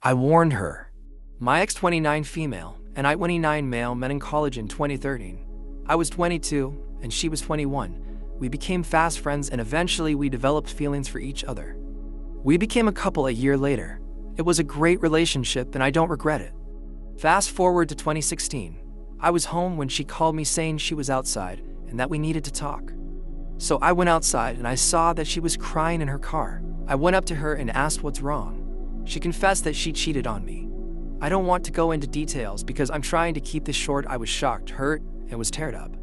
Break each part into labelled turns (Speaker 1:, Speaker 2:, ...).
Speaker 1: I warned her. My ex 29 female and I 29 male met in college in 2013. I was 22 and she was 21. We became fast friends and eventually we developed feelings for each other. We became a couple a year later. It was a great relationship and I don't regret it. Fast forward to 2016. I was home when she called me saying she was outside and that we needed to talk. So I went outside and I saw that she was crying in her car. I went up to her and asked what's wrong. She confessed that she cheated on me. I don't want to go into details because I'm trying to keep this short. I was shocked, hurt, and was teared up.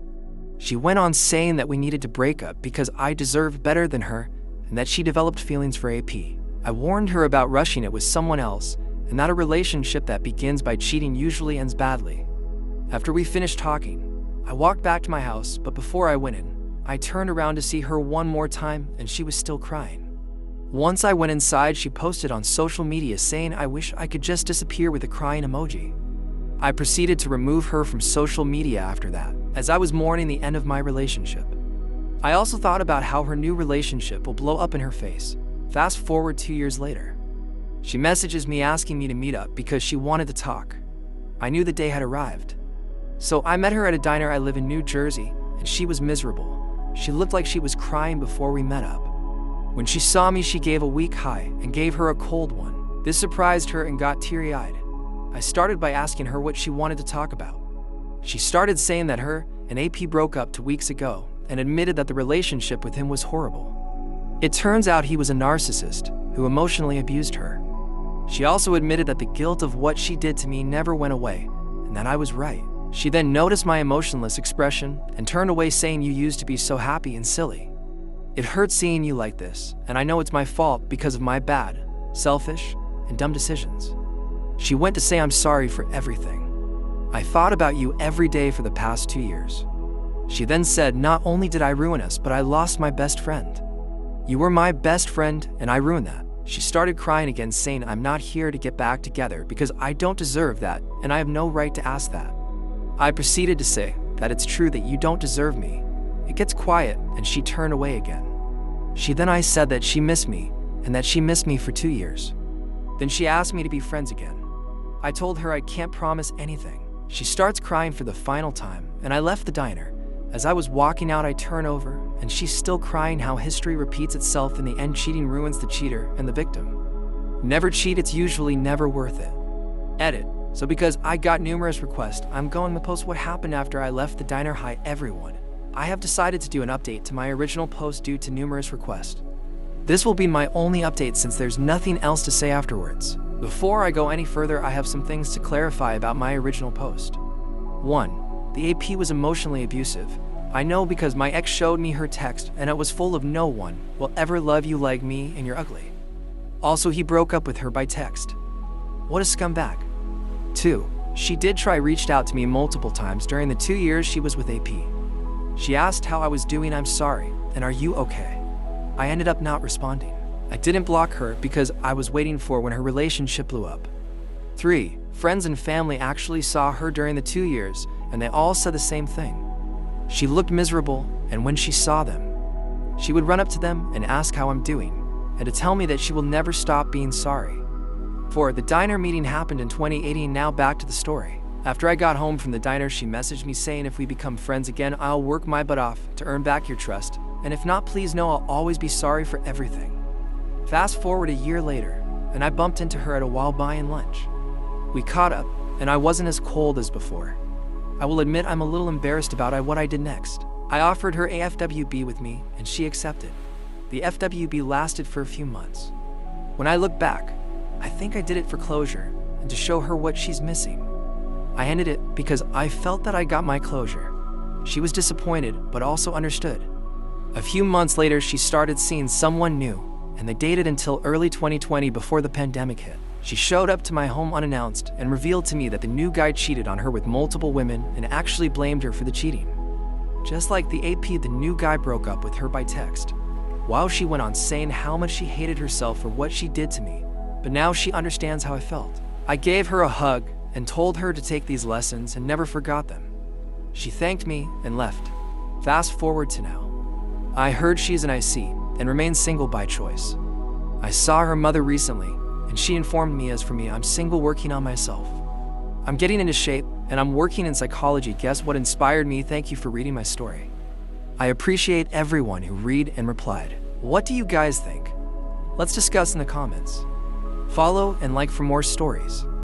Speaker 1: She went on saying that we needed to break up because I deserved better than her and that she developed feelings for AP. I warned her about rushing it with someone else and that a relationship that begins by cheating usually ends badly. After we finished talking, I walked back to my house, but before I went in, I turned around to see her one more time and she was still crying. Once I went inside, she posted on social media saying, "I wish I could just disappear," with a crying emoji. I proceeded to remove her from social media after that, as I was mourning the end of my relationship. I also thought about how her new relationship will blow up in her face. Fast forward 2 years later. She messages me asking me to meet up because she wanted to talk. I knew the day had arrived. So I met her at a diner. I live in New Jersey, and she was miserable. She looked like she was crying before we met up. When she saw me, she gave a weak hi and gave her a cold one. This surprised her and got teary-eyed. I started by asking her what she wanted to talk about. She started saying that her and AP broke up 2 weeks ago and admitted that the relationship with him was horrible. It turns out he was a narcissist who emotionally abused her. She also admitted that the guilt of what she did to me never went away and that I was right. She then noticed my emotionless expression and turned away, saying, "You used to be so happy and silly. It hurts seeing you like this, and I know it's my fault because of my bad, selfish, and dumb decisions." She went to say, "I'm sorry for everything. I thought about you every day for the past 2 years." She then said, "Not only did I ruin us, but I lost my best friend. You were my best friend, and I ruined that." She started crying again, saying, "I'm not here to get back together because I don't deserve that, and I have no right to ask that." I proceeded to say that it's true that you don't deserve me. It gets quiet, and she turned away again. I said that she missed me, and that she missed me for 2 years. Then she asked me to be friends again. I told her I can't promise anything. She starts crying for the final time, and I left the diner. As I was walking out, I turn over, and she's still crying how history repeats itself. In the end, cheating ruins the cheater and the victim. Never cheat, it's usually never worth it. Edit. So because I got numerous requests, I'm going to post what happened after I left the diner. Hi everyone. I have decided to do an update to my original post due to numerous requests. This will be my only update since there's nothing else to say afterwards. Before I go any further, I have some things to clarify about my original post. 1. The AP was emotionally abusive. I know because my ex showed me her text and it was full of "No one will ever love you like me and you're ugly." Also, he broke up with her by text. What a scumbag. 2. She did try reached out to me multiple times during the 2 years she was with AP. She asked how I was doing. "I'm sorry, and are you okay?" I ended up not responding. I didn't block her because I was waiting for when her relationship blew up. 3. Friends and family actually saw her during the 2 years, and they all said the same thing. She looked miserable, and when she saw them, she would run up to them and ask how I'm doing, and to tell me that she will never stop being sorry. 4. The diner meeting happened in 2018. Now back to the story. After I got home from the diner, she messaged me saying, "If we become friends again, I'll work my butt off to earn back your trust, and if not, please know I'll always be sorry for everything." Fast forward a year later, and I bumped into her at a while buying lunch. We caught up, and I wasn't as cold as before. I will admit I'm a little embarrassed about what I did next. I offered her a FWB with me, and she accepted. The FWB lasted for a few months. When I look back, I think I did it for closure and to show her what she's missing. I ended it because I felt that I got my closure. She was disappointed, but also understood. A few months later, she started seeing someone new, and they dated until early 2020 before the pandemic hit. She showed up to my home unannounced and revealed to me that the new guy cheated on her with multiple women and actually blamed her for the cheating. Just like the AP, the new guy broke up with her by text. While she went on saying how much she hated herself for what she did to me, but now she understands how I felt. I gave her a hug and told her to take these lessons and never forgot them. She thanked me and left. Fast forward to now. I heard she's an IC and remains single by choice. I saw her mother recently, and she informed me, as for me, I'm single, working on myself. I'm getting into shape, and I'm working in psychology. Guess what inspired me? Thank you for reading my story. I appreciate everyone who read and replied. What do you guys think? Let's discuss in the comments. Follow and like for more stories.